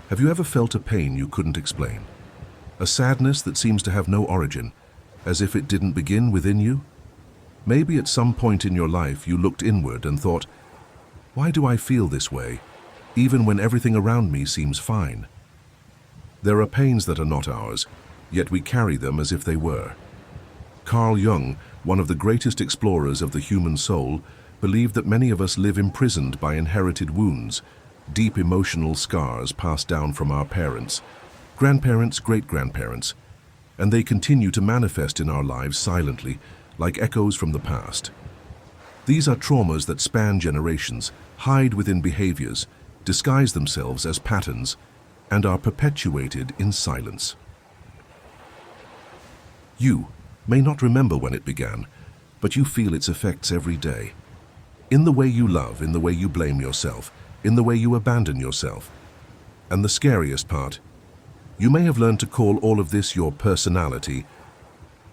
Have you ever felt a pain you couldn't explain? A sadness that seems to have no origin, as if it didn't begin within you? Maybe at some point in your life you looked inward and thought, why do I feel this way, even when everything around me seems fine? There are pains that are not ours, yet we carry them as if they were. Carl Jung, one of the greatest explorers of the human soul, believed that many of us live imprisoned by inherited wounds, deep emotional scars passed down from our parents, grandparents, great-grandparents, and they continue to manifest in our lives silently, like echoes from the past. These are traumas that span generations, hide within behaviors, disguise themselves as patterns, and are perpetuated in silence. You may not remember when it began, but you feel its effects every day. In the way you love, in the way you blame yourself, in the way you abandon yourself. And the scariest part, you may have learned to call all of this your personality,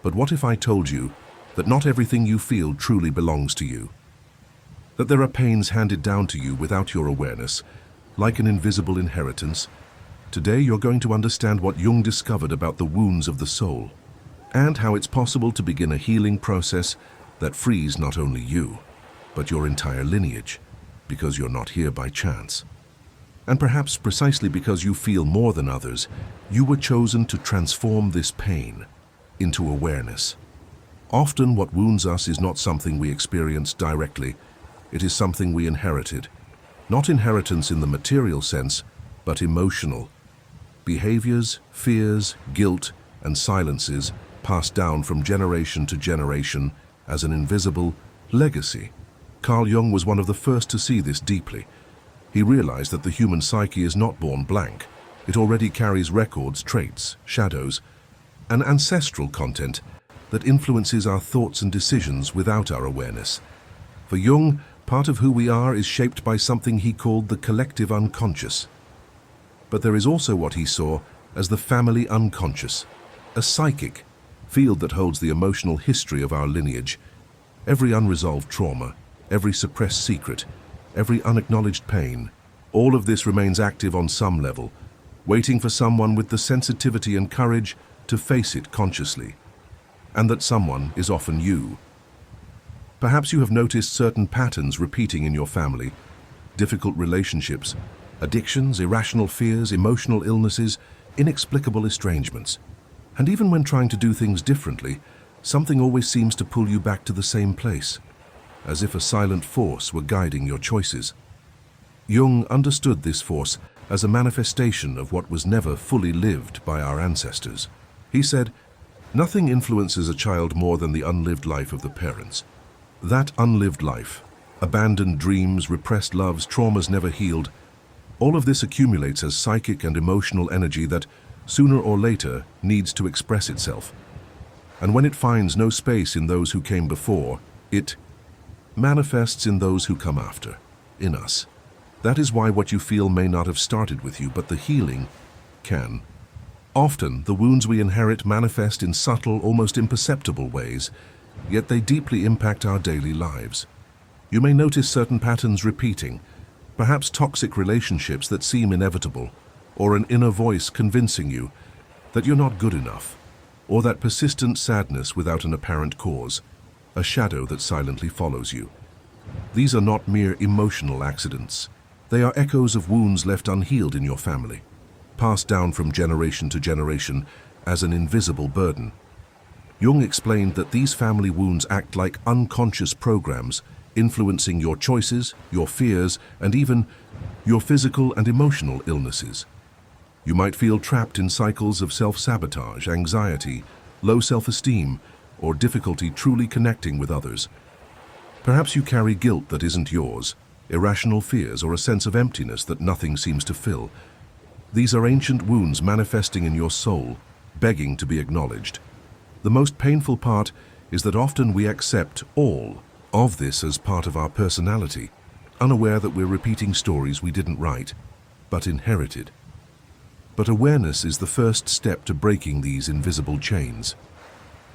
but what if I told you that not everything you feel truly belongs to you? That there are pains handed down to you without your awareness, like an invisible inheritance. Today you're going to understand what Jung discovered about the wounds of the soul, and how it's possible to begin a healing process that frees not only you, but your entire lineage, because you're not here by chance. And perhaps precisely because you feel more than others, you were chosen to transform this pain into awareness. Often what wounds us is not something we experience directly, it is something we inherited. Not inheritance in the material sense, but emotional. Behaviors, fears, guilt, and silences passed down from generation to generation as an invisible legacy. Carl Jung was one of the first to see this deeply. He realized that the human psyche is not born blank. It already carries records, traits, shadows, and ancestral content that influences our thoughts and decisions without our awareness. For Jung, part of who we are is shaped by something he called the collective unconscious. But there is also what he saw as the family unconscious, a psychic field that holds the emotional history of our lineage, every unresolved trauma, every suppressed secret, every unacknowledged pain. All of this remains active on some level, waiting for someone with the sensitivity and courage to face it consciously. And that someone is often you. Perhaps you have noticed certain patterns repeating in your family, difficult relationships, addictions, irrational fears, emotional illnesses, inexplicable estrangements. And even when trying to do things differently, something always seems to pull you back to the same place, as if a silent force were guiding your choices. Jung understood this force as a manifestation of what was never fully lived by our ancestors. He said, nothing influences a child more than the unlived life of the parents. That unlived life, abandoned dreams, repressed loves, traumas never healed, all of this accumulates as psychic and emotional energy that, sooner or later, needs to express itself. And when it finds no space in those who came before, it manifests in those who come after, in us. That is why what you feel may not have started with you, but the healing can. Often, the wounds we inherit manifest in subtle, almost imperceptible ways, yet they deeply impact our daily lives. You may notice certain patterns repeating, perhaps toxic relationships that seem inevitable, or an inner voice convincing you that you're not good enough, or that persistent sadness without an apparent cause, a shadow that silently follows you. These are not mere emotional accidents. They are echoes of wounds left unhealed in your family, passed down from generation to generation as an invisible burden. Jung explained that these family wounds act like unconscious programs, influencing your choices, your fears, and even your physical and emotional illnesses. You might feel trapped in cycles of self-sabotage, anxiety, low self-esteem, or difficulty truly connecting with others. Perhaps you carry guilt that isn't yours, irrational fears, or a sense of emptiness that nothing seems to fill. These are ancient wounds manifesting in your soul, begging to be acknowledged. The most painful part is that often we accept all of this as part of our personality, unaware that we're repeating stories we didn't write, but inherited. But awareness is the first step to breaking these invisible chains.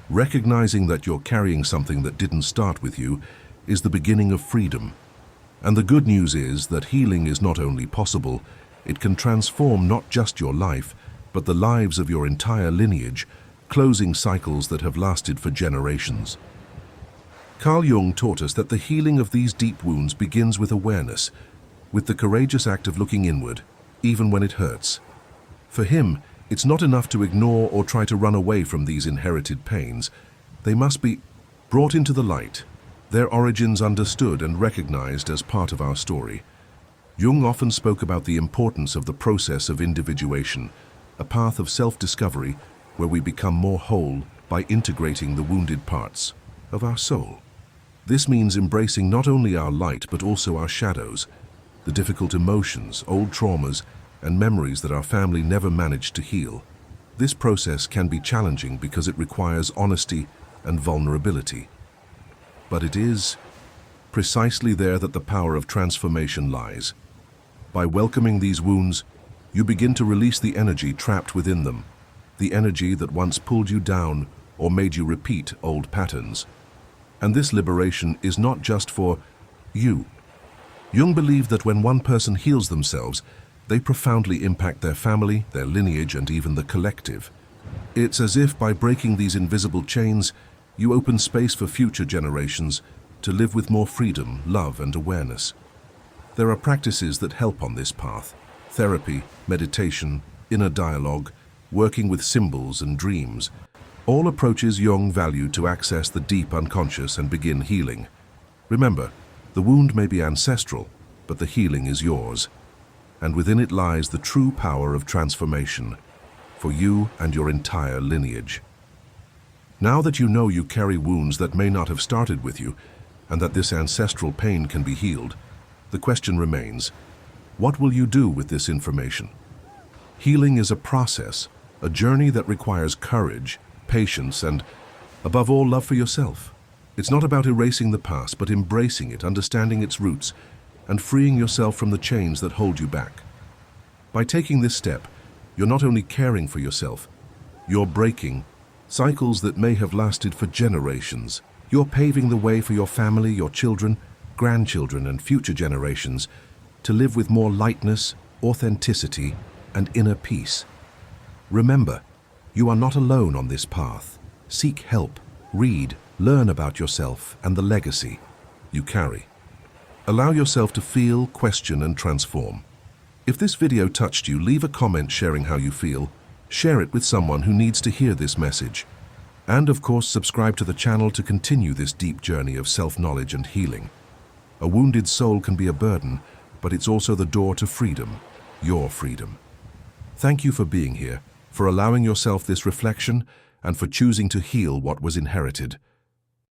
Recognizing that you're carrying something that didn't start with you is the beginning of freedom. And the good news is that healing is not only possible, It can transform not just your life, but the lives of your entire lineage, closing cycles that have lasted for generations. Carl Jung taught us that the healing of these deep wounds begins with awareness, with the courageous act of looking inward, even when it hurts. For him, it's not enough to ignore or try to run away from these inherited pains. They must be brought into the light, their origins understood and recognized as part of our story. Jung often spoke about the importance of the process of individuation, a path of self-discovery where we become more whole by integrating the wounded parts of our soul. This means embracing not only our light but also our shadows, the difficult emotions, old traumas, and memories that our family never managed to heal. This process can be challenging because it requires honesty and vulnerability. But it is precisely there that the power of transformation lies. By welcoming these wounds, you begin to release the energy trapped within them, the energy that once pulled you down or made you repeat old patterns. And this liberation is not just for you. Jung believed that when one person heals themselves, they profoundly impact their family, their lineage, and even the collective. It's as if by breaking these invisible chains, you open space for future generations to live with more freedom, love, and awareness. There are practices that help on this path: therapy, meditation, inner dialogue, working with symbols and dreams, all approaches Jung valued to access the deep unconscious and begin healing. Remember, the wound may be ancestral, but the healing is yours. And within it lies the true power of transformation for you and your entire lineage. Now that you know you carry wounds that may not have started with you, and that this ancestral pain can be healed, the question remains, what will you do with this information? Healing is a process, a journey that requires courage, patience, and, above all, love for yourself. It's not about erasing the past, but embracing it, understanding its roots, and freeing yourself from the chains that hold you back. By taking this step, you're not only caring for yourself, you're breaking cycles that may have lasted for generations. You're paving the way for your family, your children, grandchildren, and future generations to live with more lightness, authenticity, and inner peace. Remember, you are not alone on this path. Seek help, read, learn about yourself and the legacy you carry. Allow yourself to feel, question, and transform. If this video touched you, leave a comment sharing how you feel. Share it with someone who needs to hear this message. And of course, subscribe to the channel to continue this deep journey of self-knowledge and healing. A wounded soul can be a burden, but it's also the door to freedom, your freedom. Thank you for being here, for allowing yourself this reflection, and for choosing to heal what was inherited.